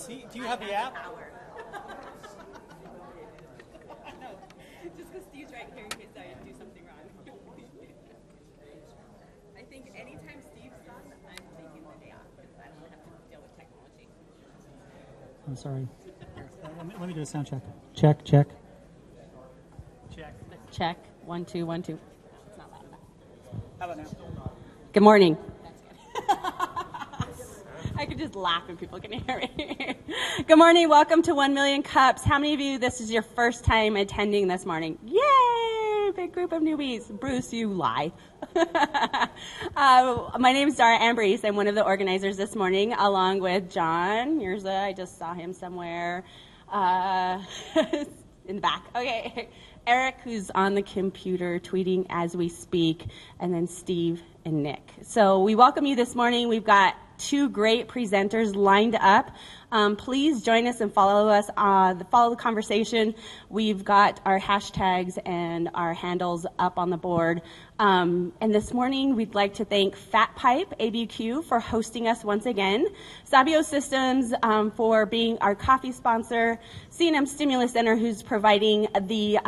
See, do you have the app? Just because Steve's right here in case I do something wrong. I think anytime Steve's done, I'm taking the day off because I don't want to have to deal with technology. I'm sorry. Let me do a sound check. Check, check. Check. Check. 1, 2, 1, 2. It's not loud enough. How about now? Good morning. That's good. I could just laugh and people can hear me. Good morning. Welcome to 1 Million Cups. How many of you, this is your first time attending this morning? Yay! Big group of newbies. Bruce, you lie. My name is Dara Ambrose. I'm one of the organizers this morning, along with John Mirza. I just saw him somewhere in the back. Okay. Eric, who's on the computer tweeting as we speak, and then Steve and Nick. So we welcome you this morning. We've got two great presenters lined up. Please join us and follow us. Follow the conversation. We've got our hashtags and our handles up on the board. And this morning, we'd like to thank Fat Pipe ABQ for hosting us once again, Sabio Systems for being our coffee sponsor, C&M Stimulus Center, who's providing the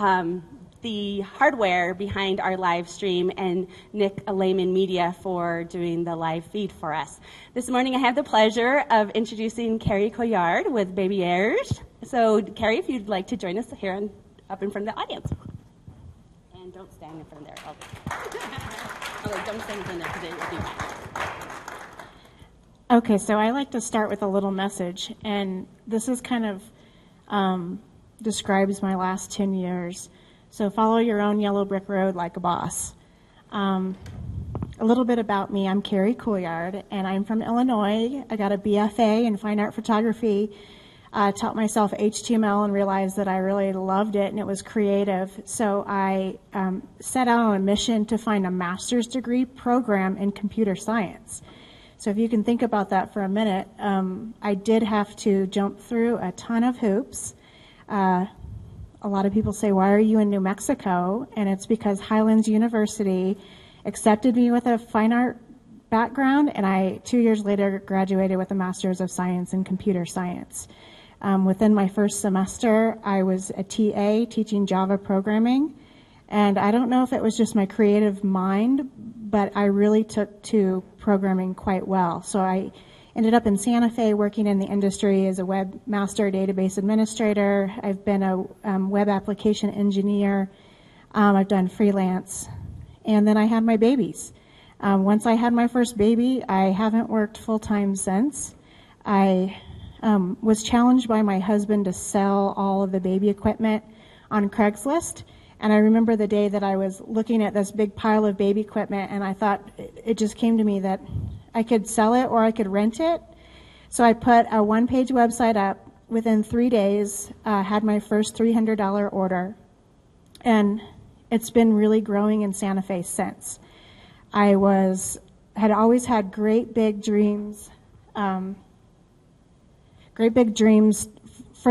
hardware behind our live stream, and Nick Lehman Media for doing the live feed for us. This morning I have the pleasure of introducing Carrie Couillard with Baby Airs. So Carrie, if you'd like to join us here up in front of the audience. And don't stand in front of there. Don't stand in front of there because it will be bad. Okay, so I like to start with a little message, and this is kind of describes my last 10 years. So follow your own yellow brick road like a boss. A little bit about me. I'm Carrie Couillard, and I'm from Illinois. I got a BFA in fine art photography, taught myself HTML and realized that I really loved it and it was creative. So I set out on a mission to find a master's degree program in computer science. So if you can think about that for a minute, I did have to jump through a ton of hoops. A lot of people say, why are you in New Mexico? And it's because Highlands University accepted me with a fine art background, and I, 2 years later, graduated with a Master's of Science in Computer Science. Within my first semester, I was a TA teaching Java programming, and I don't know if it was just my creative mind, but I really took to programming quite well. So I ended up in Santa Fe working in the industry as a webmaster database administrator. I've been a web application engineer. I've done freelance. And then I had my babies. Once I had my first baby, I haven't worked full-time since. I was challenged by my husband to sell all of the baby equipment on Craigslist. And I remember the day that I was looking at this big pile of baby equipment, and I thought, it just came to me that I could sell it or I could rent it. So I put a one-page website up. Within 3 days, had my first $300 order. And it's been really growing in Santa Fe since. I had always had great big dreams for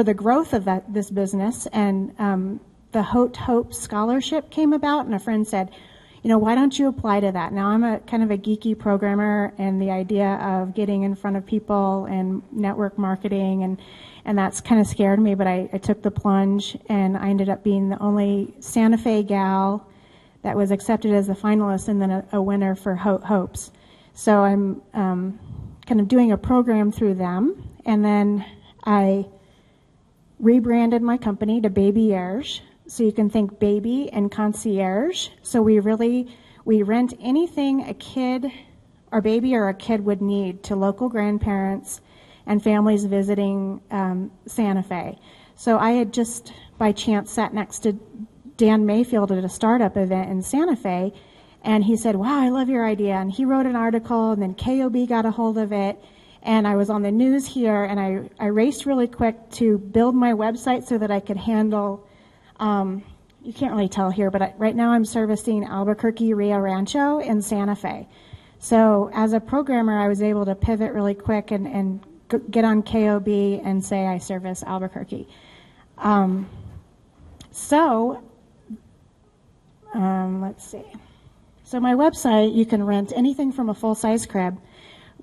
the growth of this business. And the Hope Scholarship came about, and a friend said, why don't you apply to that? Now, I'm a kind of a geeky programmer, and the idea of getting in front of people and network marketing, and that's kind of scared me, but I took the plunge, and I ended up being the only Santa Fe gal that was accepted as a finalist and then a winner for Hopes. So I'm kind of doing a program through them, and then I rebranded my company to Baby Airs. So you can think baby and concierge. So we rent anything a kid or baby or a kid would need to local grandparents and families visiting Santa Fe. So I had just by chance sat next to Dan Mayfield at a startup event in Santa Fe, and he said, wow, I love your idea. And he wrote an article, and then KOB got a hold of it. And I was on the news here, and I raced really quick to build my website so that I could handle you can't really tell here, but right now I'm servicing Albuquerque, Rio Rancho, and Santa Fe. So as a programmer, I was able to pivot really quick and get on KOB and say I service Albuquerque. Let's see. So my website, you can rent anything from a full-size crib.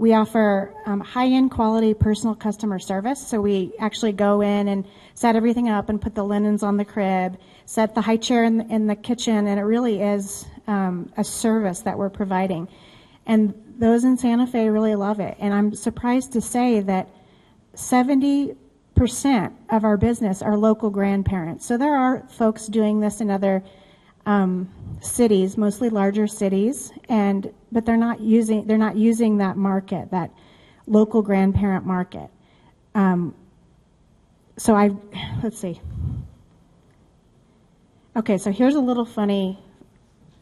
We offer high-end quality personal customer service. So we actually go in and set everything up and put the linens on the crib, set the high chair in the kitchen, and it really is a service that we're providing. And those in Santa Fe really love it. And I'm surprised to say that 70% of our business are local grandparents. So there are folks doing this in other cities, mostly larger cities, but they're not using that market, that local grandparent market. Let's see. Okay, so here's a little funny.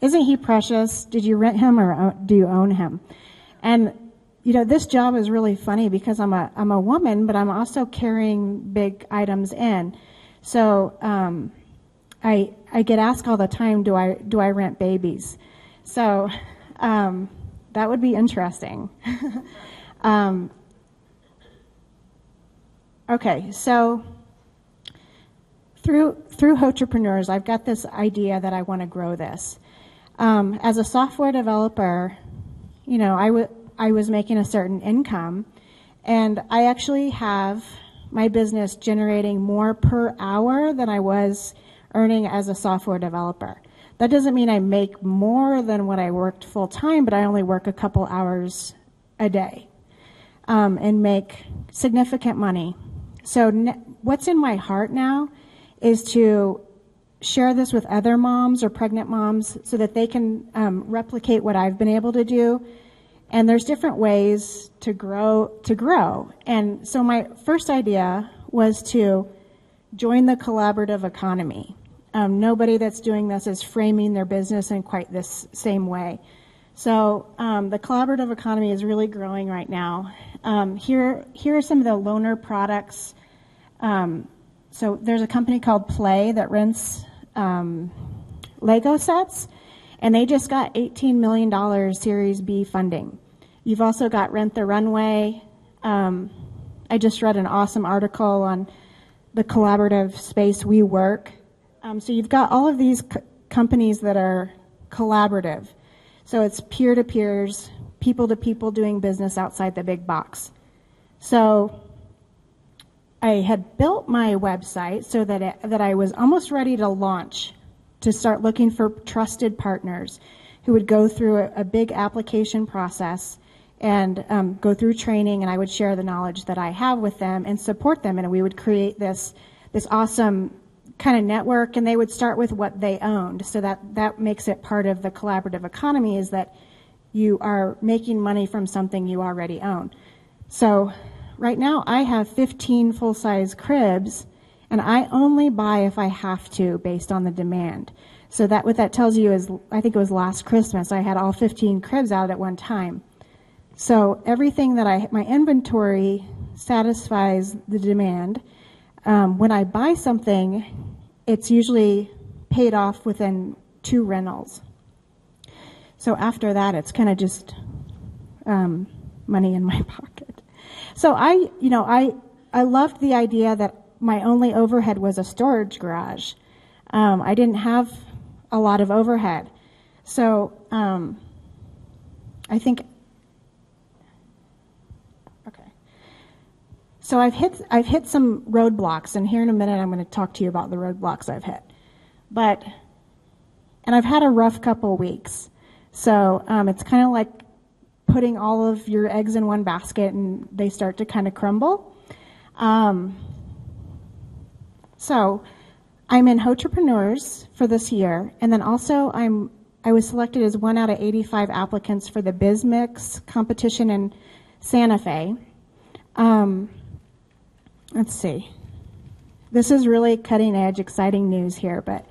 Isn't he precious? Did you rent him or do you own him? And this job is really funny because I'm a woman, but I'm also carrying big items in. So I get asked all the time, do I rent babies? So that would be interesting. Okay, so through Hotrepreneurs, I've got this idea that I want to grow this. As a software developer, I was making a certain income, and I actually have my business generating more per hour than I was earning as a software developer. That doesn't mean I make more than what I worked full time, but I only work a couple hours a day and make significant money. So what's in my heart now is to share this with other moms or pregnant moms so that they can replicate what I've been able to do. And there's different ways to grow. And so my first idea was to join the collaborative economy. Nobody that's doing this is framing their business in quite this same way. So the collaborative economy is really growing right now. Here are some of the loaner products. So there's a company called Play that rents Lego sets, and they just got $18 million Series B funding. You've also got Rent the Runway. I just read an awesome article on the collaborative space We Work. So you've got all of these companies that are collaborative. So it's peer-to-peers, people-to-people doing business outside the big box. So I had built my website so that I was almost ready to launch, to start looking for trusted partners who would go through a big application process and go through training, and I would share the knowledge that I have with them and support them, and we would create this awesome kind of network, and they would start with what they owned. So that makes it part of the collaborative economy, is that you are making money from something you already own. So right now I have 15 full-size cribs, and I only buy if I have to based on the demand. So what that tells you is, I think it was last Christmas, I had all 15 cribs out at one time. So everything that my inventory satisfies the demand. When I buy something, it's usually paid off within 2 rentals. So after that, it's kind of just money in my pocket. So I loved the idea that my only overhead was a storage garage. I didn't have a lot of overhead. So I think, okay. So I've hit some roadblocks, and here in a minute I'm going to talk to you about the roadblocks I've hit. And I've had a rough couple weeks. So it's kind of like putting all of your eggs in one basket and they start to kind of crumble. So I'm in Hotrepreneurs for this year, and then also I was selected as 1 out of 85 applicants for the BizMix competition in Santa Fe. Let's see. This is really cutting edge, exciting news here, but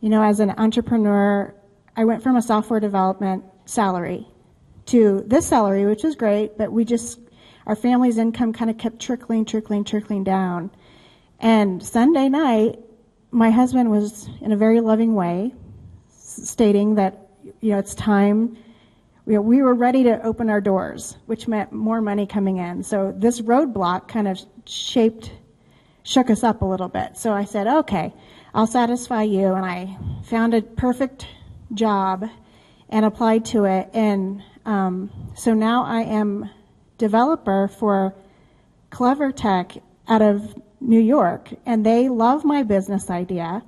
as an entrepreneur, I went from a software development salary to this salary, which was great, but our family's income kind of kept trickling down. And Sunday night, my husband was, in a very loving way, stating that, it's time. We were ready to open our doors, which meant more money coming in. So this roadblock kind of shook us up a little bit. So I said, okay, I'll satisfy you. And I found a perfect job and applied to it. And so now I am developer for Clever Tech out of New York, and they love my business idea,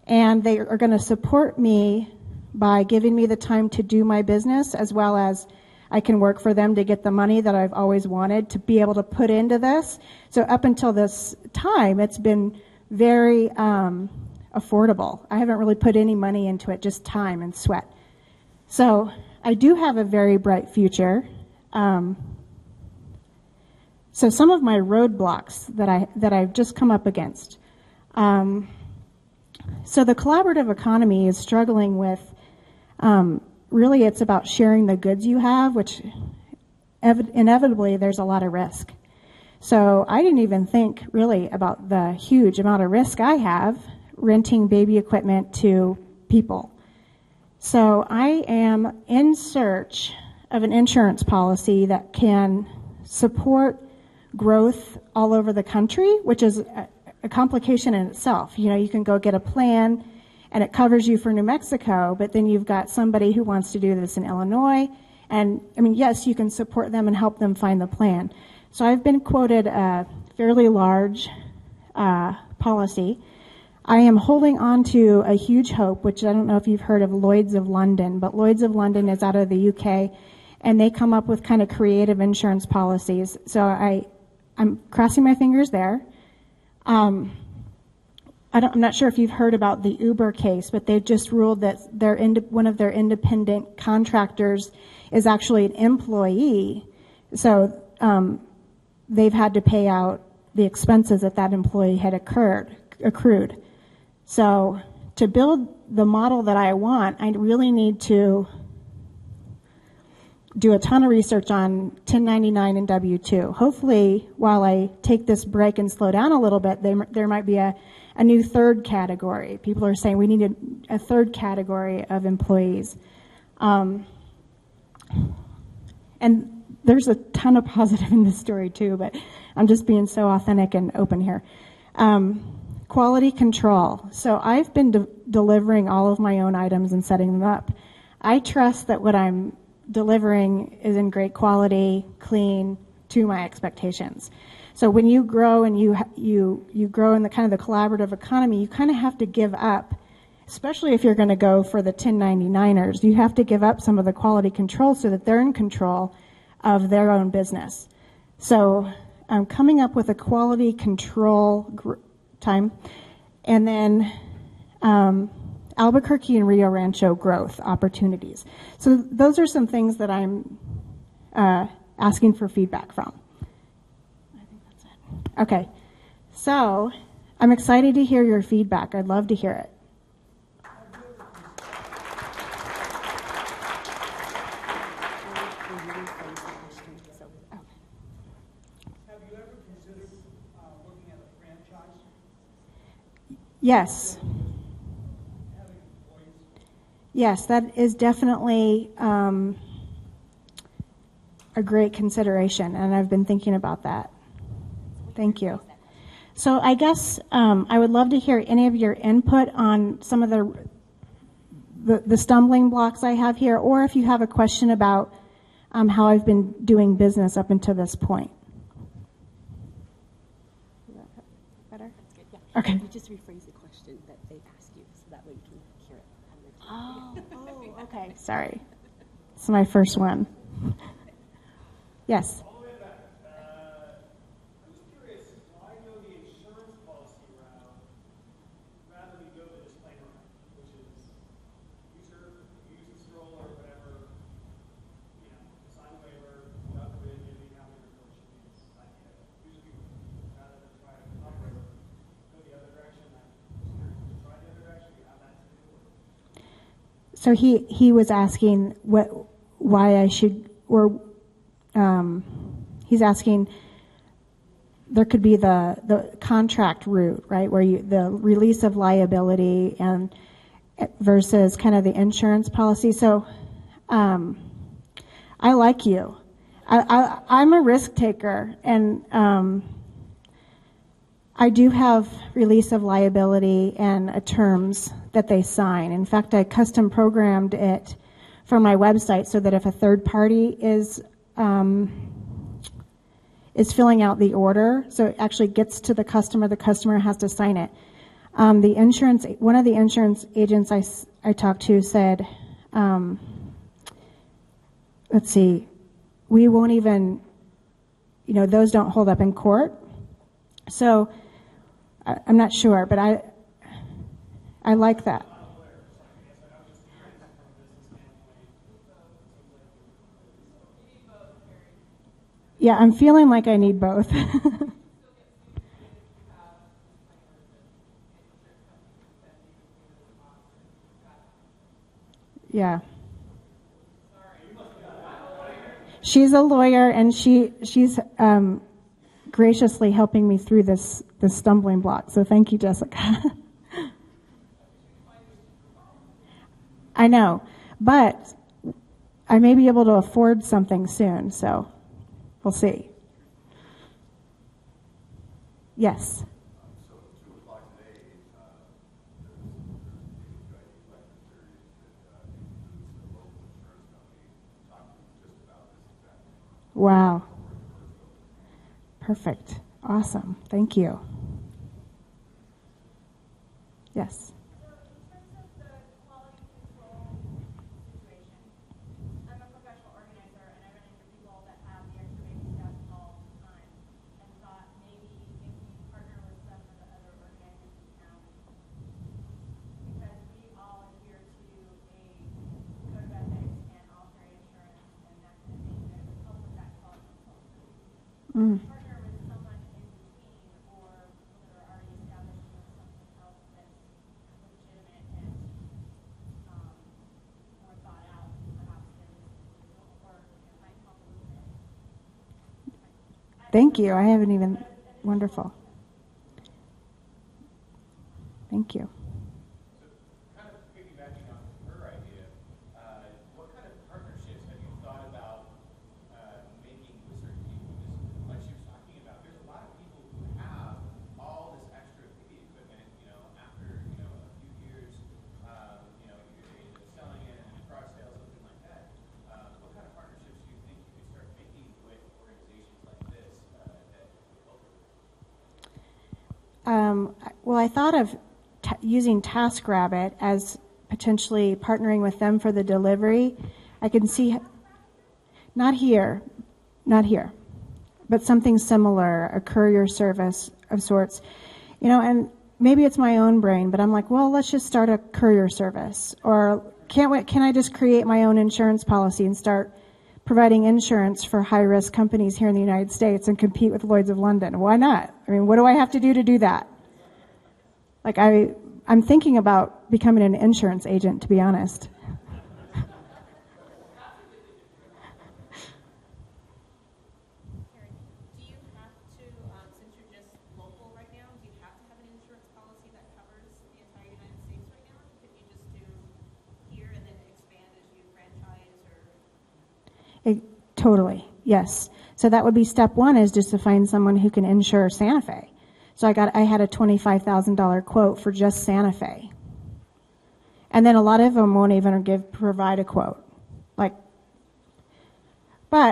and they are going to support me by giving me the time to do my business, as well as I can work for them to get the money that I've always wanted to be able to put into this. So up until this time, it's been very affordable. I haven't really put any money into it, just time and sweat. So I do have a very bright future. So some of my roadblocks that I've just come up against. So the collaborative economy is struggling with, really it's about sharing the goods you have, which inevitably there's a lot of risk. So I didn't even think really about the huge amount of risk I have renting baby equipment to people. So I am in search of an insurance policy that can support growth all over the country, which is a complication in itself. You know, you can go get a plan and it covers you for New Mexico, but then you've got somebody who wants to do this in Illinois. And I mean, yes, you can support them and help them find the plan. So I've been quoted a fairly large policy. I am holding on to a huge hope, which I don't know if you've heard of Lloyd's of London, but Lloyd's of London is out of the UK, and they come up with kind of creative insurance policies. So I'm crossing my fingers there. I'm not sure if you've heard about the Uber case, but they've just ruled that one of their independent contractors is actually an employee. So they've had to pay out the expenses that employee had accrued. So to build the model that I want, I really need to do a ton of research on 1099 and W-2. Hopefully, while I take this break and slow down a little bit, there might be a new third category. People are saying we need a third category of employees. And there's a ton of positive in this story too, but I'm just being so authentic and open here. Quality control. So I've been delivering all of my own items and setting them up. I trust that what I'm delivering is in great quality, clean, to my expectations. So when you grow and you grow in the kind of the collaborative economy, you kind of have to give up, especially if you're going to go for the 1099ers, you have to give up some of the quality control so that they're in control of their own business. So I'm coming up with a quality control time, and then Albuquerque and Rio Rancho growth opportunities. So those are some things that I'm asking for feedback from. I think that's it. Okay, so I'm excited to hear your feedback. I'd love to hear it. Yes. Yes, that is definitely a great consideration, and I've been thinking about that. Thank you. So I guess I would love to hear any of your input on some of the stumbling blocks I have here, or if you have a question about how I've been doing business up until this point. Better? That's good, yeah. Okay. You just rephrase the question that they asked you, so that way you can hear it. Oh, okay. Sorry. It's my first one. Yes. All the way back. I'm just curious, why go the insurance policy route rather than go the disclaimer route, which is use the scroll or whatever, sign a waiver, without the bid, giving how many reports you need, sign it. Usually people, rather than try to operate, go the other direction. Try the other direction, you have that to do. So he was asking why I should, or he's asking, there could be the contract route, right, where the release of liability and versus kind of the insurance policy. So I like you. I'm a risk taker, and I do have release of liability and terms that they sign. In fact, I custom programmed it for my website so that if a third party is is filling out the order, so it actually gets to the customer has to sign it. One of the insurance agents I talked to said, let's see, we won't even, those don't hold up in court. So I'm not sure, but I like that. Yeah, I'm feeling like I need both. Yeah. She's a lawyer, and she's graciously helping me through this stumbling block. So thank you, Jessica. I know, but I may be able to afford something soon, so we'll see. Yes. So at 2 o'clock today, there's a local insurance company talking just about this exact thing. Wow. Perfect. Awesome. Thank you. Yes. So in terms of the quality control situation, I'm a professional organizer and I run into people that have the extra baby stuff all the time and thought maybe if you partner with some of the other organizers in town, because we all adhere to a code of ethics and voluntary insurance and that kind of thing, that would help with that quality control. Partner with someone in between or people that are already established with something else that's legitimate and more thought out, perhaps than this individual, or it might help a little bit. Thank you. I haven't even. Wonderful. Thank you. Kind of piggybacking on her idea, what kind of partnerships have you thought about making with certain people? Because like she was talking about, there's a lot of people who have all this extra baby equipment, after, a few years, you end up selling it and garage sales, something like that. What kind of partnerships do you think you could start making with organizations like this that would help with it? Well, I thought of using TaskRabbit as potentially partnering with them for the delivery. I can see, not here, but something similar, a courier service of sorts. And maybe it's my own brain, but I'm like, well, let's just start a courier service. Or can I just create my own insurance policy and start providing insurance for high-risk companies here in the United States and compete with Lloyd's of London? Why not? I mean, what do I have to do that? Like, I'm thinking about becoming an insurance agent, to be honest. Do you have to, since you're just local right now, do you have to have an insurance policy that covers the entire United States right now? Could you just do here and then expand as you franchise or? Totally, yes. So that would be step one, is just to find someone who can insure Santa Fe. So I had a $25,000 quote for just Santa Fe. And then a lot of them won't even provide a quote. But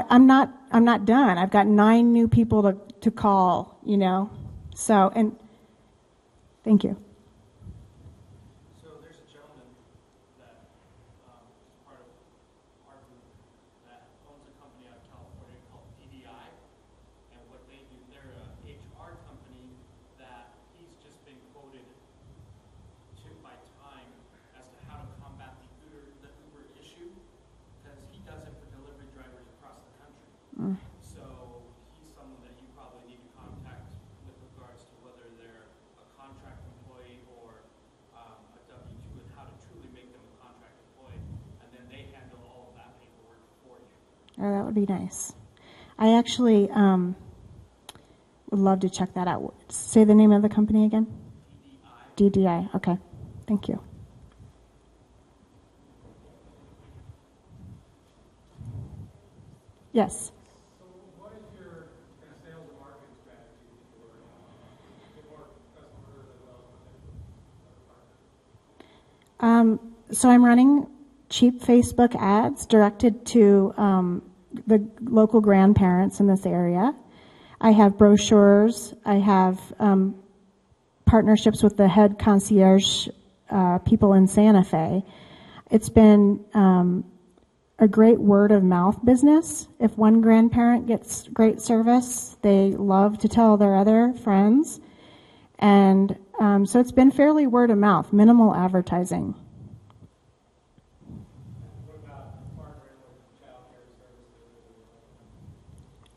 I'm not done. I've got 9 new people to call, So, and thank you. So there's a gentleman that is part of our group that owns a company out of California called DDI, and what they do, they're a HR company that he's just been quoted by time as to how to combat the Uber issue, because he does it for delivery drivers across the country. So he's someone that you probably need to contact with regards to whether they're a contract employee or a W-2, and how to truly make them a contract employee, and then they handle all of that paperwork for you. Oh, that would be nice. I actually would love to check that out. Say the name of the company again. DDI. Okay. Thank you. Yes. So what is your kind of sales and marketing strategy for get more customers as well as partners? So I'm running cheap Facebook ads directed to the local grandparents in this area. I have brochures. I have partnerships with the head concierge people in Santa Fe. It's been a great word of mouth business. If one grandparent gets great service, they love to tell their other friends. And so it's been fairly word of mouth, minimal advertising. What about partnering with child care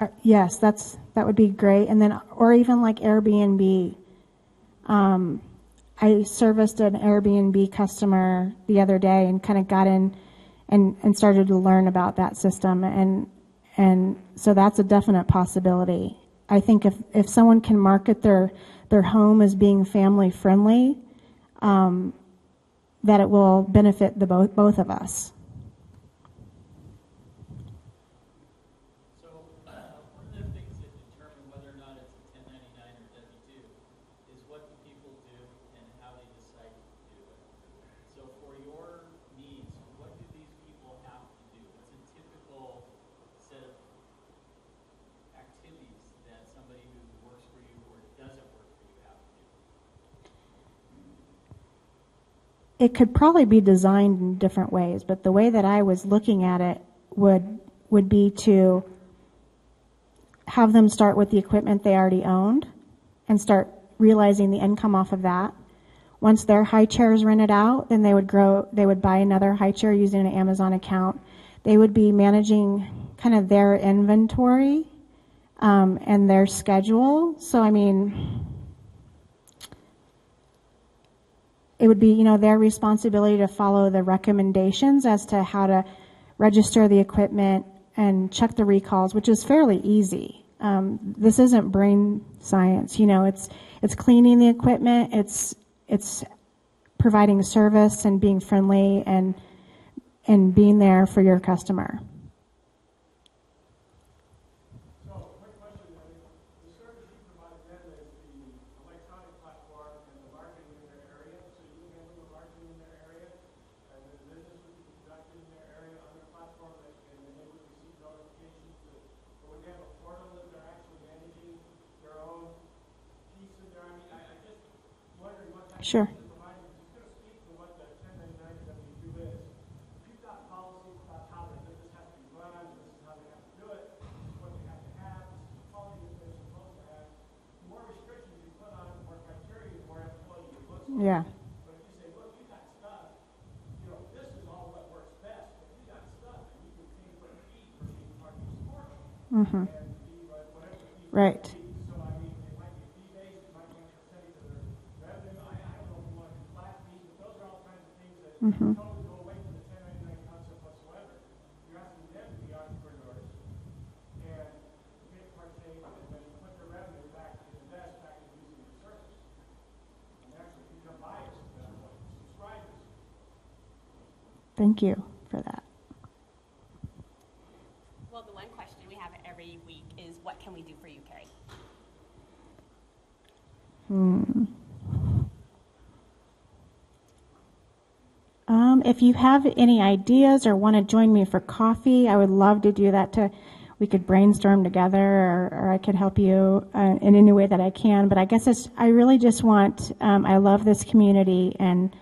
services? Yes, that would be great. And then, or even like Airbnb. I serviced an Airbnb customer the other day and kind of got in and started to learn about that system. And so that's a definite possibility. I think if someone can market their home as being family friendly, that it will benefit both of us. So one of the things that determine whether or not it's a 1099 or W-2 is what the people do and how they decide to do it. So for your needs, what do these people have to do? What's a typical set of activities that somebody who works for you or doesn't work for you have to do? It could probably be designed in different ways, but the way that I was looking at it would be to have them start with the equipment they already owned and start realizing the income off of that. Once their high chair is rented out, then they would buy another high chair using an Amazon account. They would be managing kind of their inventory and their schedule. So, I mean, it would be, their responsibility to follow the recommendations as to how to register the equipment and check the recalls, which is fairly easy. This isn't brain science, it's cleaning the equipment, it's providing service and being friendly and being there for your customer. So, quick question, the service you provide them is the electronic platform and the marketing in their area, so you can handle the marketing in their area, and the business would be conducted in their area on their platform, and then they would receive notifications or would they have a portal that they're actually managing their own piece in there? I mean, I just wondering what type Sure. of service they're providing. It's going to speak to what the 1099 W-2 is. If you've got policies about how the business has to be run, this is how they have to do it, this is what they have to have, this is the quality that they're supposed to have. The more restrictions you put on it, the more criteria, the more employee it looks like. Yeah. But if you say, look, you got stuff, this is all what works best. If you got stuff, and you can pay for a fee for being part of the sport, Mm-hmm. and fee, whatever the fee Right. might be. So, I mean, it might be fee-based, it might be a percentage of their revenue. I don't know if you want to do flat fees, but those are all kinds of things that Mm-hmm. totally go away from the 1099 concept whatsoever. You're asking them to be entrepreneurs and get partake and then put their revenue back to invest back in using the service. And actually become buyers at that point, subscribers. Thank you for that. Well, the one question we have every week is, what can we do for you, Carrie? If you have any ideas or want to join me for coffee, I would love to do that. We could brainstorm together, or I could help you in any way that I can. But I guess I really just want. I love this community, and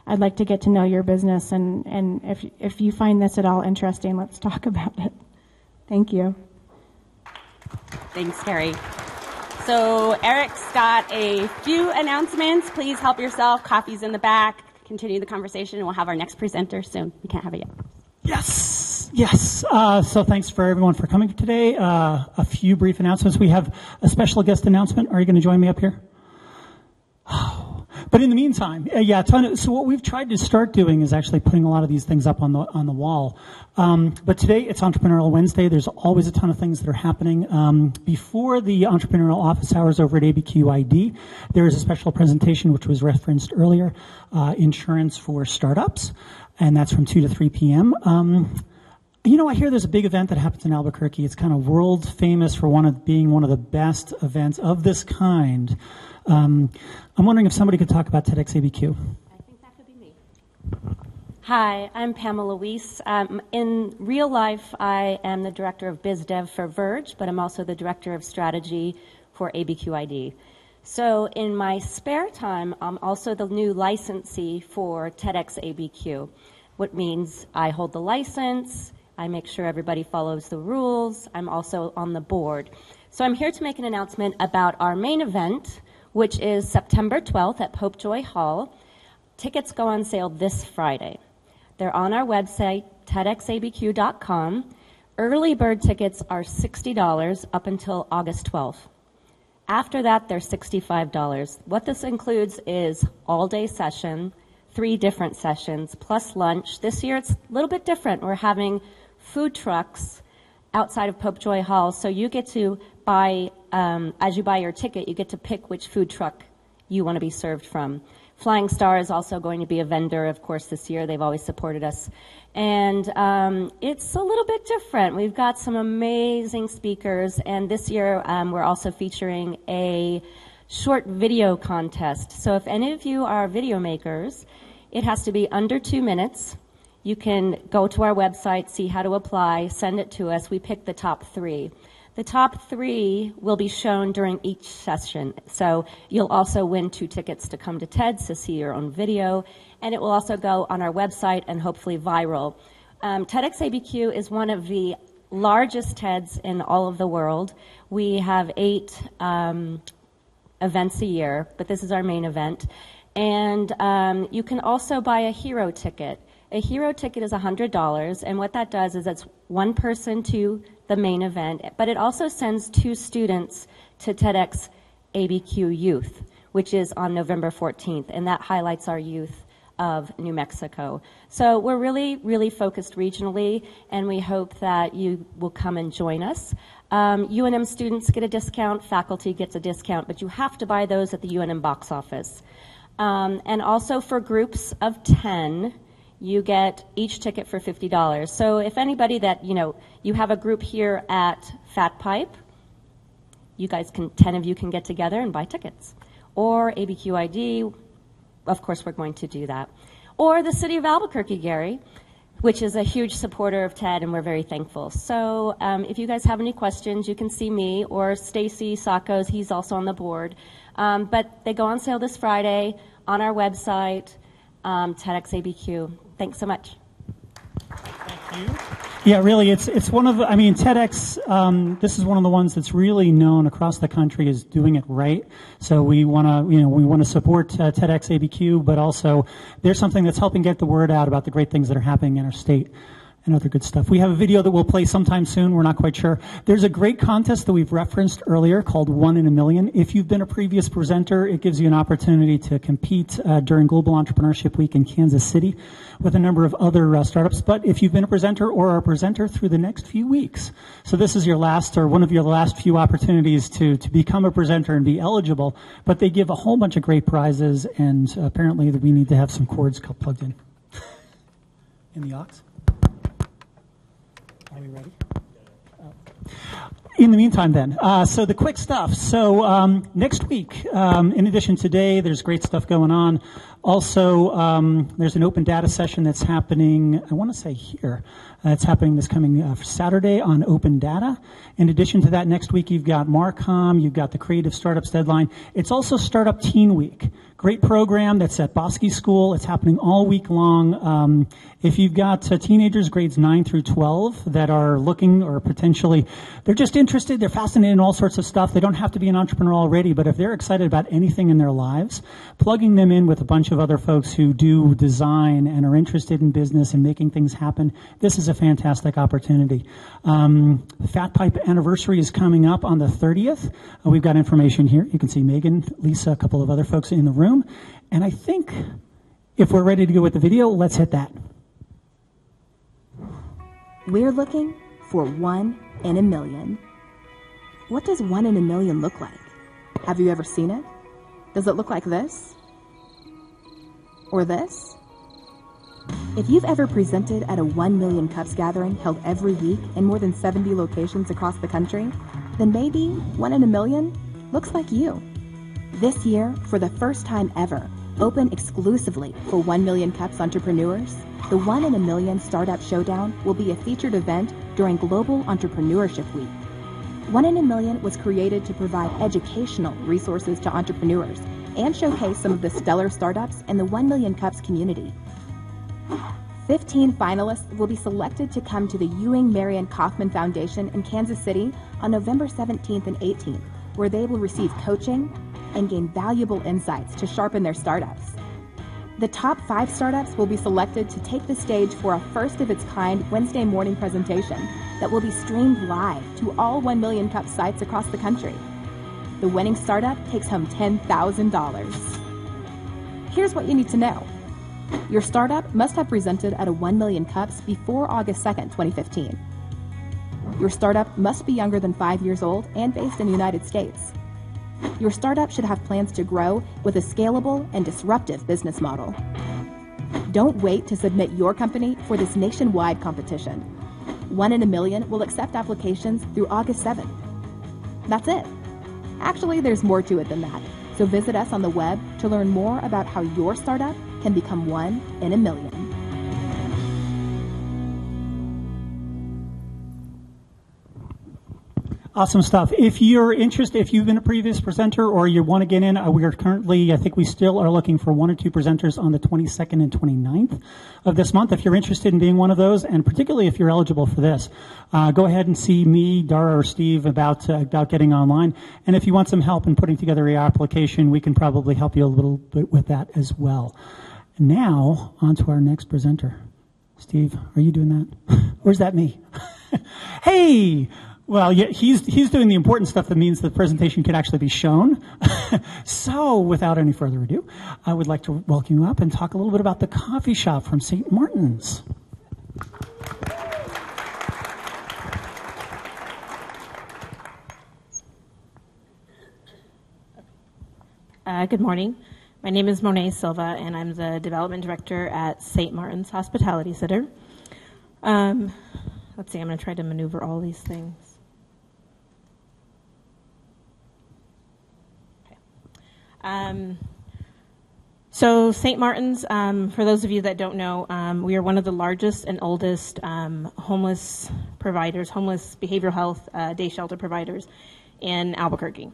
I'd like to get to know your business. And if you find this at all interesting, let's talk about it. Thank you. Thanks, Carrie. So Eric's got a few announcements. Please help yourself. Coffee's in the back. Continue the conversation, and we'll have our next presenter soon. We can't have it yet. Yes. So thanks for everyone for coming today. A few brief announcements. We have a special guest announcement. Are you going to join me up here? But in the meantime, so what we've tried to start doing is actually putting a lot of these things up on the wall. But today it's Entrepreneurial Wednesday. There's always a ton of things that are happening. Before the entrepreneurial office hours over at ABQ ID, there is a special presentation which was referenced earlier, insurance for startups, and that's from 2 to 3 p.m. I hear there's a big event that happens in Albuquerque. It's kind of world famous for being one of the best events of this kind. I'm wondering if somebody could talk about TEDx ABQ. I think that could be me. Hi, I'm Pamela Weiss. In real life, I am the director of Biz Dev for Verge, but I'm also the director of strategy for ABQ ID. So in my spare time, I'm also the new licensee for TEDx ABQ, which means I hold the license, I make sure everybody follows the rules, I'm also on the board. So I'm here to make an announcement about our main event, which is September 12th at Pope Joy Hall. Tickets go on sale this Friday. They're on our website, tedxabq.com. Early bird tickets are $60 up until August 12th. After that, they're $65. What this includes is all-day session, 3 different sessions, plus lunch. This year it's a little bit different. We're having food trucks outside of Pope Joy Hall, so you get to buy, as you buy your ticket, you get to pick which food truck you want to be served from. Flying Star is also going to be a vendor, of course, this year. They've always supported us. And it's a little bit different. We've got some amazing speakers, and this year we're also featuring a short video contest. So if any of you are video makers, it has to be under 2 minutes. You can go to our website, see how to apply, send it to us. We pick the top 3. The top 3 will be shown during each session. So you'll also win 2 tickets to come to TEDS to see your own video. And it will also go on our website and hopefully viral. TEDx ABQ is one of the largest TEDs in all of the world. We have 8 events a year, but this is our main event. And you can also buy a hero ticket. A hero ticket is $100, and what that does is it's one person to the main event, but it also sends 2 students to TEDx ABQ Youth, which is on November 14th, and that highlights our youth of New Mexico. So we're really, really focused regionally, and we hope that you will come and join us. UNM students get a discount, faculty gets a discount, but you have to buy those at the UNM box office. And also for groups of 10, you get each ticket for $50. So if anybody that, you have a group here at Fat Pipe, you guys can, 10 of you can get together and buy tickets. Or ABQ ID, of course we're going to do that. Or the City of Albuquerque, Gary, which is a huge supporter of TED, and we're very thankful. So if you guys have any questions, you can see me or Stacy Sakos, he's also on the board. But they go on sale this Friday on our website, TEDx ABQ. Thanks so much. Thank you. Yeah, really, it's one of the, TEDx, this is one of the ones that's really known across the country as doing it right. So we want to support TEDx ABQ, but also there's something that's helping get the word out about the great things that are happening in our state and other good stuff. We have a video that we'll play sometime soon. We're not quite sure. There's a great contest that we've referenced earlier called 1 in a Million. If you've been a previous presenter, it gives you an opportunity to compete during Global Entrepreneurship Week in Kansas City with a number of other startups. But if you've been a presenter or are a presenter through the next few weeks, so this is your last or one of your last few opportunities to become a presenter and be eligible. But they give a whole bunch of great prizes, and apparently we need to have some cords plugged in. In the aux? Are we ready? In the meantime, then, so the quick stuff. So next week, in addition to today, there's great stuff going on. Also, there's an open data session that's happening, I want to say here. It's happening this coming Saturday on Open Data. In addition to that, next week you've got Marcom, you've got the Creative Startups Deadline. It's also Startup Teen Week. Great program that's at Bosque School. It's happening all week long. If you've got teenagers grades 9 through 12 that are looking or potentially, they're just interested, they're fascinated in all sorts of stuff. They don't have to be an entrepreneur already, but if they're excited about anything in their lives, plugging them in with a bunch of other folks who do design and are interested in business and making things happen, this is a fantastic opportunity. Fat Pipe anniversary is coming up on the 30th. We've got information here. You can see Megan, Lisa, a couple of other folks in the room. And I think if we're ready to go with the video, let's hit that. We're looking for 1 in a million. What does 1 in a million look like? Have you ever seen it? Does it look like this? Or this? If you've ever presented at a 1 Million Cups gathering held every week in more than 70 locations across the country, then maybe 1 in a million looks like you. This year, for the first time ever, Open exclusively for 1 Million Cups entrepreneurs, the 1 in a Million Startup Showdown will be a featured event during Global Entrepreneurship Week. 1 in a Million was created to provide educational resources to entrepreneurs and showcase some of the stellar startups in the 1 Million Cups community. 15 finalists will be selected to come to the Ewing Marion Kauffman Foundation in Kansas City on November 17th and 18th, where they will receive coaching and gain valuable insights to sharpen their startups. The top 5 startups will be selected to take the stage for a first-of-its-kind Wednesday morning presentation that will be streamed live to all 1 Million Cup sites across the country. The winning startup takes home $10,000. Here's what you need to know. Your startup must have presented at a 1 Million Cups before August 2nd, 2015. Your startup must be younger than 5 years old and based in the United States. Your startup should have plans to grow with a scalable and disruptive business model. Don't wait to submit your company for this nationwide competition. 1 in a Million will accept applications through August 7th. That's it. Actually, there's more to it than that, so visit us on the web to learn more about how your startup can become 1 in a Million. Awesome stuff. If you're interested, if you've been a previous presenter or you want to get in, we are currently, I think we still are looking for 1 or 2 presenters on the 22nd and 29th of this month. If you're interested in being one of those, and particularly if you're eligible for this, go ahead and see me, Dara, or Steve about getting online. And if you want some help in putting together your application, we can probably help you a little bit with that as well. Now, on to our next presenter. Steve, are you doing that? Or is that me? Hey! Well, yeah, he's doing the important stuff that means the presentation can actually be shown. So, without any further ado, I would like to welcome you up and talk a little bit about the coffee shop from St. Martin's. Good morning. My name is Monet Silva, and I'm the Development Director at St. Martin's Hospitality Center. Let's see, I'm going to try to maneuver all these things. So St. Martin's, for those of you that don't know, we are one of the largest and oldest homeless behavioral health day shelter providers in Albuquerque.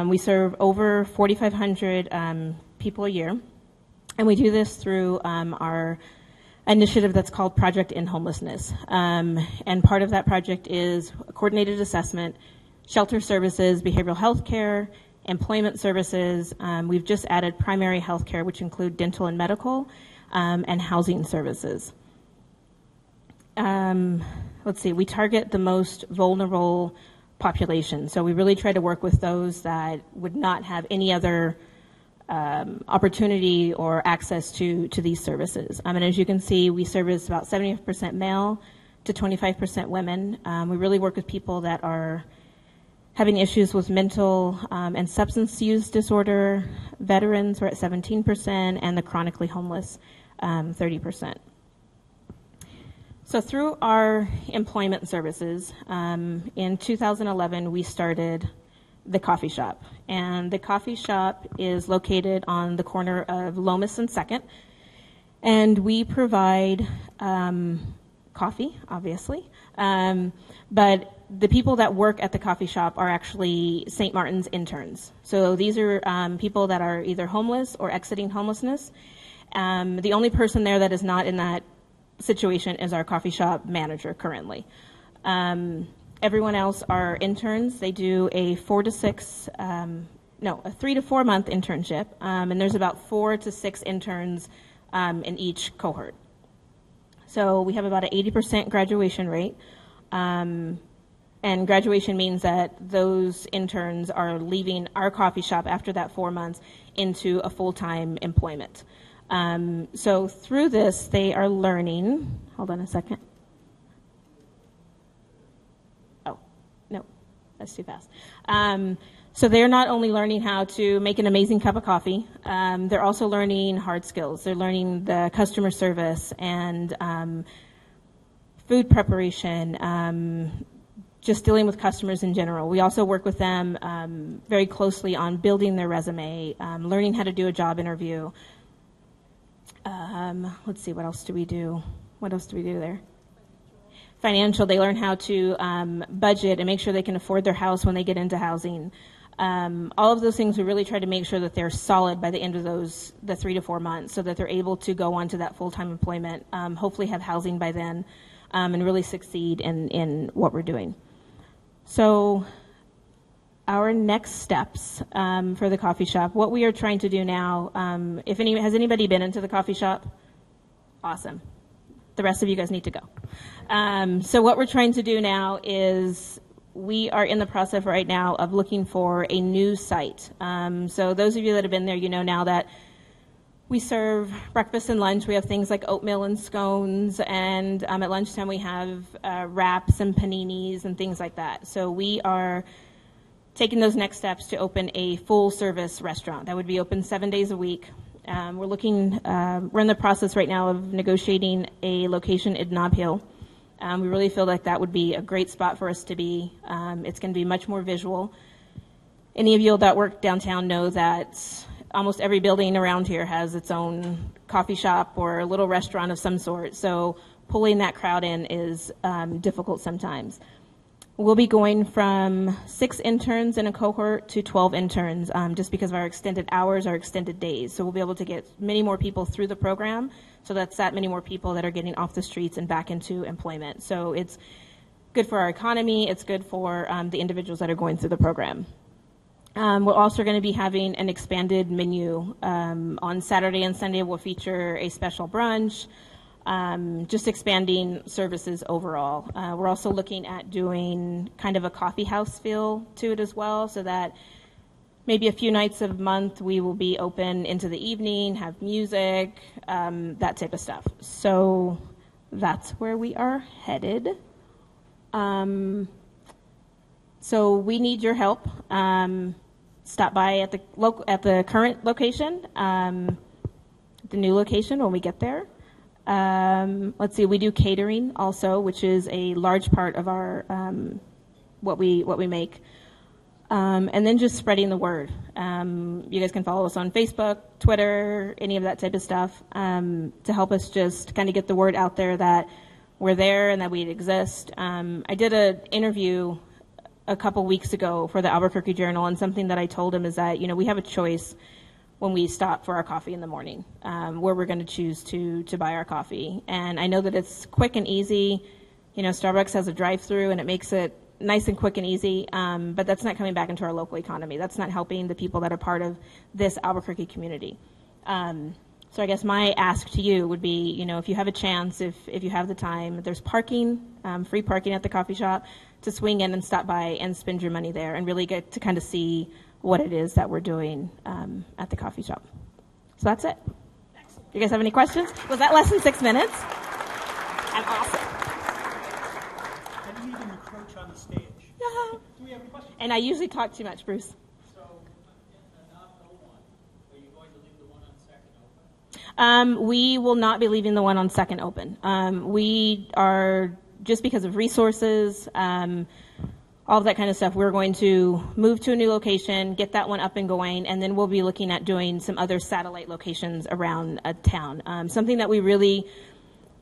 We serve over 4,500 people a year, and we do this through our initiative that's called Project in Homelessness. And part of that project is coordinated assessment, shelter services, behavioral health care, employment services. We've just added primary health care, which include dental and medical, and housing services. Let's see, we target the most vulnerable population. So we really try to work with those that would not have any other opportunity or access to these services. And as you can see, we service about 70% male to 25% women. We really work with people that are having issues with mental and substance use disorder. Veterans, we're at 17%, and the chronically homeless, 30%. So through our employment services, in 2011, we started the coffee shop. And the coffee shop is located on the corner of Lomas and 2nd. And we provide coffee, obviously, but the people that work at the coffee shop are actually St. Martin's interns. So these are people that are either homeless or exiting homelessness. The only person there that is not in that situation is our coffee shop manager currently. Everyone else are interns. They do a 3 to 4 month internship, and there's about 4 to 6 interns in each cohort. So we have about an 80% graduation rate. And graduation means that those interns are leaving our coffee shop after that 4 months into a full-time employment. So through this, they are learning. Hold on a second. Oh, no, that's too fast. So they're not only learning how to make an amazing cup of coffee, they're also learning hard skills. They're learning the customer service and food preparation, just dealing with customers in general. We also work with them very closely on building their resume, learning how to do a job interview. Let's see, what else do we do? What else do we do there? Financial, they learn how to budget and make sure they can afford their house when they get into housing. All of those things, we really try to make sure that they're solid by the end of the 3 to 4 months so that they're able to go on to that full-time employment, hopefully have housing by then, and really succeed in what we're doing. So our next steps for the coffee shop, what we are trying to do now, has anybody been into the coffee shop? Awesome. The rest of you guys need to go. So what we're trying to do now is we are in the process right now of looking for a new site. So those of you that have been there, you know now that we serve breakfast and lunch. We have things like oatmeal and scones, and at lunchtime we have wraps and paninis and things like that. So we are taking those next steps to open a full-service restaurant that would be open 7 days a week. We're in the process right now of negotiating a location in Nob Hill. We really feel like that would be a great spot for us to be. It's going to be much more visual. Any of you that work downtown know that almost every building around here has its own coffee shop or a little restaurant of some sort. So pulling that crowd in is difficult sometimes. We'll be going from 6 interns in a cohort to 12 interns just because of our extended hours, our extended days. So we'll be able to get many more people through the program. So that's that many more people that are getting off the streets and back into employment. So it's good for our economy. It's good for the individuals that are going through the program. We're also going to be having an expanded menu. On Saturday and Sunday, we'll feature a special brunch. Just expanding services overall. We're also looking at doing kind of a coffee house feel to it as well, so that maybe a few nights a month we will be open into the evening, have music, that type of stuff. So that's where we are headed. So we need your help. Stop by at the current location, the new location when we get there. Let's see, we do catering also, which is a large part of our what we make. And then just spreading the word. You guys can follow us on Facebook, Twitter, any of that type of stuff, to help us just kind of get the word out there that we're there and that we exist. I did an interview a couple weeks ago for the Albuquerque Journal, and something that I told him is that, we have a choice when we stop for our coffee in the morning, where we're going to choose to buy our coffee. And I know that it's quick and easy. Starbucks has a drive-through, and it makes it nice and quick and easy, but that's not coming back into our local economy. That's not helping the people that are part of this Albuquerque community. So I guess my ask to you would be, if you have a chance, if you have the time, there's parking, free parking at the coffee shop, to swing in and stop by and spend your money there and really get to kind of see what it is that we're doing at the coffee shop. So that's it. You guys have any questions? Was that less than 6 minutes? I'm awesome. I didn't even encroach on the stage. Do we have any questions? And I usually talk too much, Bruce. So, in the not-no one, are you going to leave the one on second open? We will not be leaving the one on second open. We are, just because of resources, all of that kind of stuff, we're going to move to a new location, get that one up and going, and then we'll be looking at doing some other satellite locations around a town. Something that we really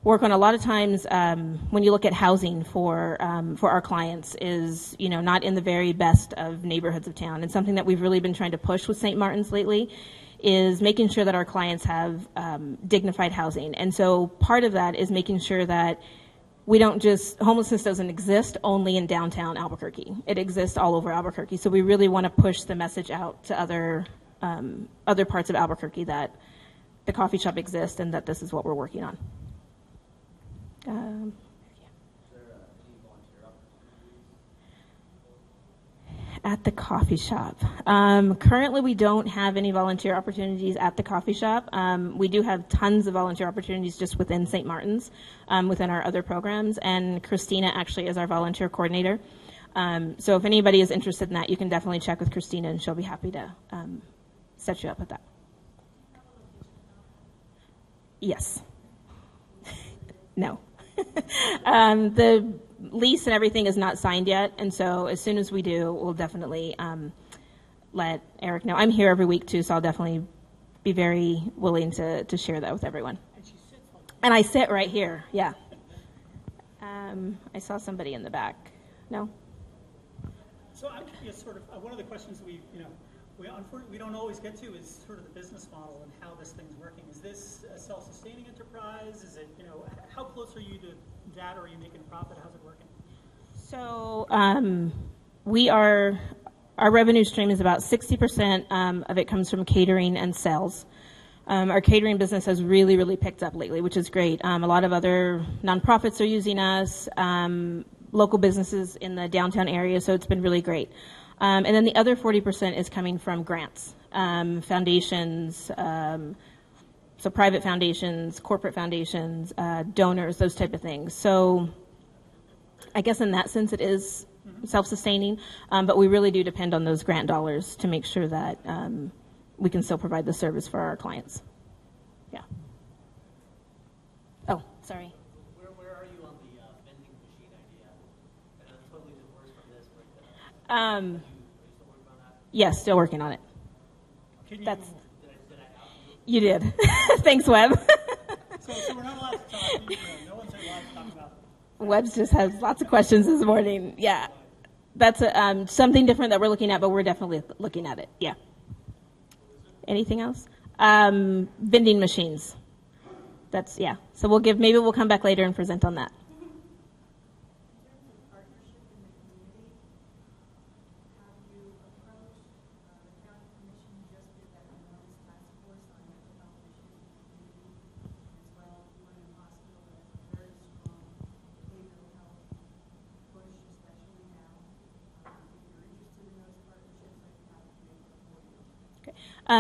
work on a lot of times when you look at housing for our clients is, not in the very best of neighborhoods of town. And something that we've really been trying to push with St. Martin's lately is making sure that our clients have dignified housing. And so part of that is making sure that homelessness doesn't exist only in downtown Albuquerque. It exists all over Albuquerque. So we really want to push the message out to other parts of Albuquerque that the coffee shop exists and that this is what we're working on. At the coffee shop. Currently, we don't have any volunteer opportunities at the coffee shop. We do have tons of volunteer opportunities just within St. Martin's, within our other programs, and Christina actually is our volunteer coordinator. So if anybody is interested in that, you can definitely check with Christina, and she'll be happy to set you up with that. Yes. No. lease and everything is not signed yet, and so as soon as we do, we'll definitely let Eric know. I'm here every week too, so I'll definitely be very willing to share that with everyone. And I sit right here, yeah. I saw somebody in the back. No? So I'm curious, sort of, one of the questions we unfortunately we don't always get to is sort of the business model and how this thing's working. Is this a self-sustaining enterprise? Is it, how close are you to that? Or are you making a profit? How's it working? So our revenue stream is about 60% of it comes from catering and sales. Our catering business has really, really picked up lately, which is great. A lot of other nonprofits are using us, local businesses in the downtown area, so it's been really great. And then the other 40% is coming from grants, foundations, so private foundations, corporate foundations, donors, those type of things. So I guess in that sense it is self-sustaining, but we really do depend on those grant dollars to make sure that we can still provide the service for our clients. Yeah. Oh, sorry. Where are you on the vending machine idea? And that's totally divorced from this. But, are you still working on that? Yes, still working on it. Did That's. Did I You did. Thanks, Webb. So we're not allowed to talk. No one's allowed to talk about it. Webb just has lots of questions this morning. Yeah. That's something different that we're looking at, but we're definitely looking at it. Yeah. Anything else? Vending machines. That's, yeah. So maybe we'll come back later and present on that.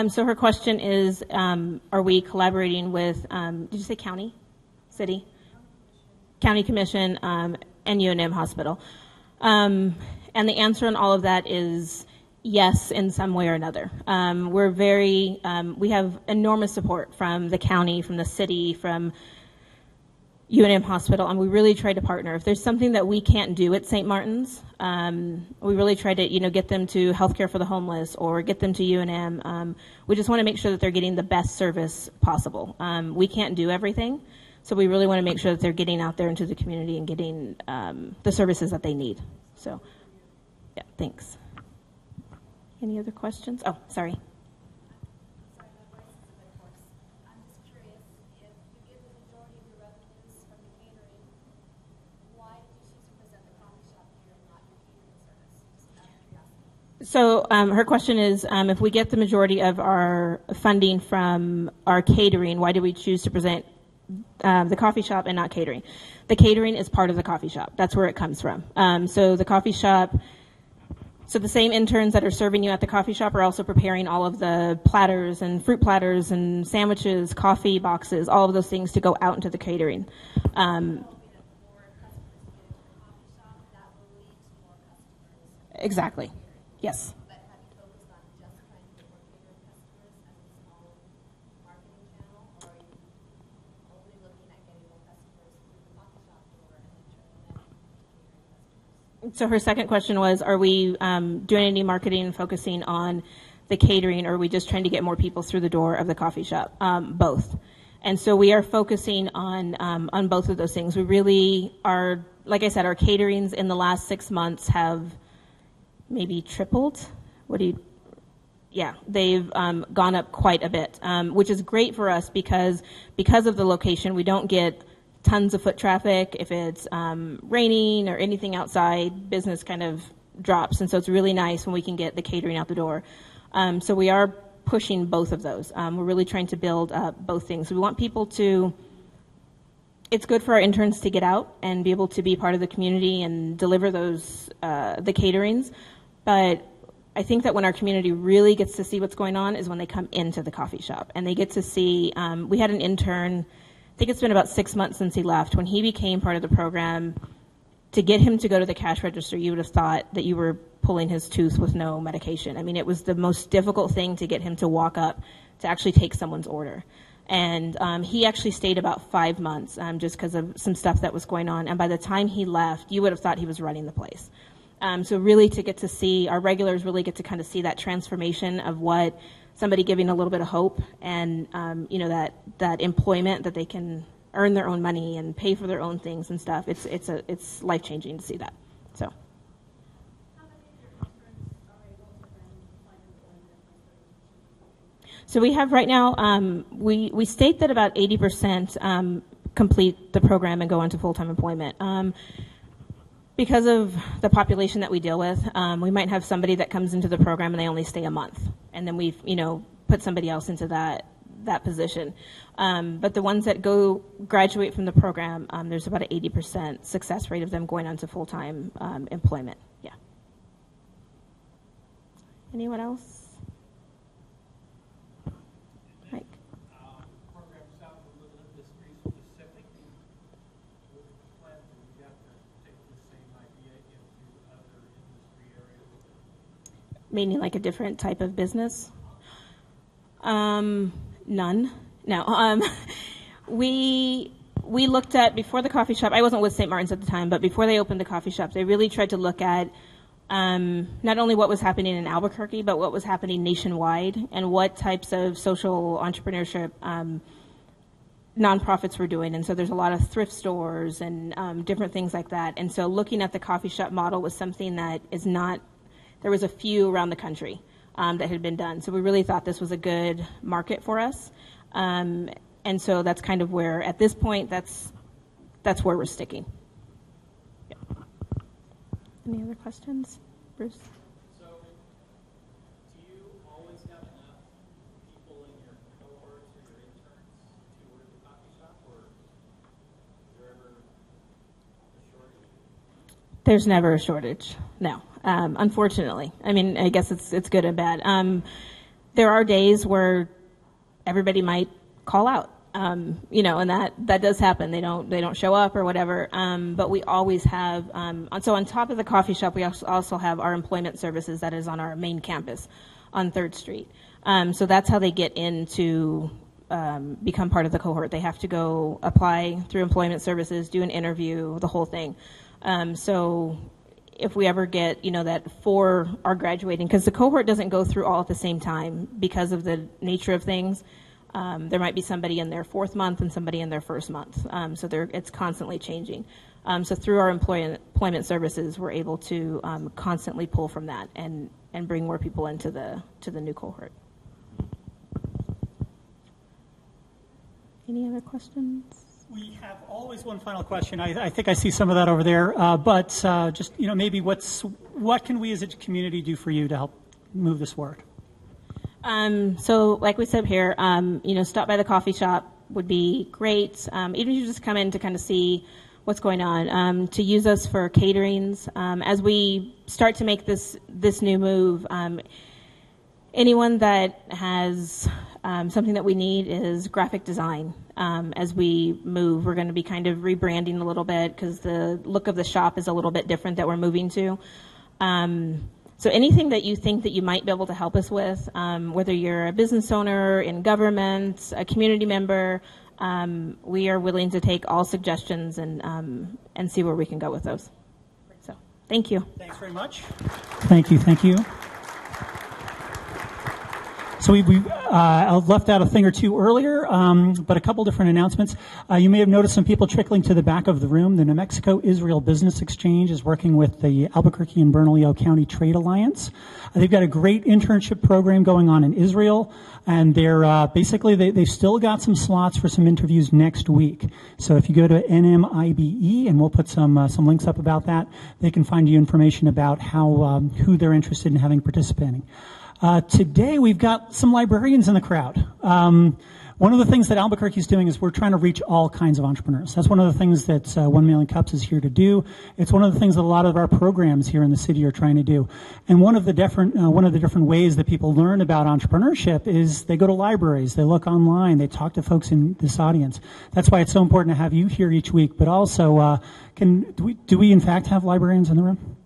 So her question is, are we collaborating with, did you say county, city? County Commission, and UNM Hospital. And the answer on all of that is yes, in some way or another. We have enormous support from the county, from the city, from UNM Hospital, and we really try to partner. If there's something that we can't do at St. Martin's, we really try to, get them to healthcare for the homeless or get them to UNM. We just want to make sure that they're getting the best service possible. We can't do everything, so we really want to make sure that they're getting out there into the community and getting the services that they need. So, yeah, thanks. Any other questions? Oh, sorry. So her question is, if we get the majority of our funding from our catering, why do we choose to present the coffee shop and not catering? The catering is part of the coffee shop. That's where it comes from. So the coffee shop, so the same interns that are serving you at the coffee shop are also preparing all of the platters and fruit platters and sandwiches, coffee boxes, all of those things to go out into the catering. Exactly. Yes. But have you focused on just trying to get more catering customers as a small marketing channel, or are you only looking at getting more customers through the coffee shop door and then turning them into catering customers? So her second question was, are we doing any marketing focusing on the catering, or are we just trying to get more people through the door of the coffee shop? Both. And so we are focusing on both of those things. We really are, like I said, our caterings in the last 6 months have maybe tripled. They've gone up quite a bit, which is great for us because of the location. We don't get tons of foot traffic. If it's raining or anything outside, business kind of drops. And so it's really nice when we can get the catering out the door. So we are pushing both of those. We're really trying to build up both things. We want people to, it's good for our interns to get out and be able to be part of the community and deliver those, the caterings. But I think that when our community really gets to see what's going on is when they come into the coffee shop and they get to see, we had an intern, I think it's been about 6 months since he left. When he became part of the program, to get him to go to the cash register, you would have thought that you were pulling his tooth with no medication. I mean, it was the most difficult thing to get him to walk up to actually take someone's order. And he actually stayed about 5 months just because of some stuff that was going on. And by the time he left, you would have thought he was running the place. So really to get to see, our regulars really get to kind of see that transformation of what somebody giving a little bit of hope and, that employment that they can earn their own money and pay for their own things and stuff. It's life-changing to see that. So. So we have right now, we state that about 80% complete the program and go into full-time employment. Because of the population that we deal with, we might have somebody that comes into the program and they only stay a month, and then we've put somebody else into that position. But the ones that graduate from the program, there's about an 80% success rate of them going on to full-time employment. Yeah. Anyone else? Mike. Program sounds a little industry specific. With the plan, do we have to take the same idea into other industry areas? Meaning like a different type of business? None. No. We looked at, before the coffee shop, I wasn't with St. Martin's at the time, but before they opened the coffee shop, they really tried to look at not only what was happening in Albuquerque, but what was happening nationwide and what types of social entrepreneurship nonprofits were doing. And so there's a lot of thrift stores and different things like that. And so looking at the coffee shop model was something that is not, there was a few around the country that had been done. So we really thought this was a good market for us. And so that's kind of where, at this point, that's where we're sticking. Yeah. Any other questions? Bruce? So, do you always have enough people in your cohorts or your interns to work at the coffee shop, or is there ever a shortage? There's never a shortage, no. Unfortunately. I mean, I guess it's good and bad. There are days where everybody might call out, and that does happen. They don't show up or whatever. But we always have. So on top of the coffee shop, we also have our employment services that is on our main campus on 3rd Street. So that's how they get into become part of the cohort. They have to go apply through employment services, do an interview, the whole thing. So if we ever get, that 4 are graduating, because the cohort doesn't go through all at the same time because of the nature of things. There might be somebody in their 4th month and somebody in their 1st month. So it's constantly changing. So through our employment services, we're able to constantly pull from that and bring more people into the new cohort. Any other questions? We have always one final question. I think I see some of that over there. But just, maybe what can we as a community do for you to help move this forward? So like we said here, stop by the coffee shop would be great. Even if you just come in to kind of see what's going on, to use us for caterings. As we start to make this new move, anyone that has something that we need is graphic design. As we move, we're going to be kind of rebranding a little bit because the look of the shop is a little bit different that we're moving to. So anything that you think that you might be able to help us with, whether you're a business owner, in government, a community member, we are willing to take all suggestions and see where we can go with those. So thank you. Thanks very much. Thank you. So we left out a thing or two earlier, but a couple different announcements. You may have noticed some people trickling to the back of the room. The New Mexico-Israel Business Exchange is working with the Albuquerque and Bernalillo County Trade Alliance. They've got a great internship program going on in Israel, and they're basically they've still got some slots for some interviews next week. So if you go to NMIBE, and we'll put some links up about that, they can find you information about how who they're interested in having participating. Today we've got some librarians in the crowd. One of the things that Albuquerque is doing is we're trying to reach all kinds of entrepreneurs. That's one of the things that 1 Million Cups is here to do. It's one of the things that a lot of our programs here in the city are trying to do. And one of the different ways that people learn about entrepreneurship is they go to libraries, they look online, they talk to folks in this audience. That's why it's so important to have you here each week. But also, do we in fact have librarians in the room?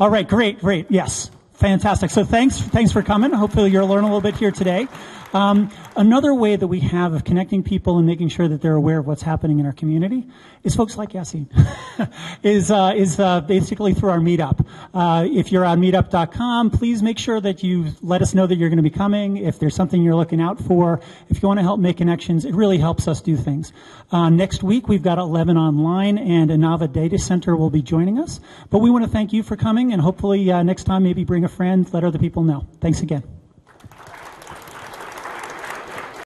All right, great. Yes, fantastic. So thanks for coming. Hopefully you'll learn a little bit here today. Another way that we have of connecting people and making sure that they're aware of what's happening in our community is folks like Yassine, is basically through our meetup. If you're on meetup.com, please make sure that you let us know that you're going to be coming. If there's something you're looking out for, if you want to help make connections, it really helps us do things. Next week, we've got 11 online, and Inava Data Center will be joining us. But we want to thank you for coming, and hopefully next time maybe bring a friend, let other people know. Thanks again.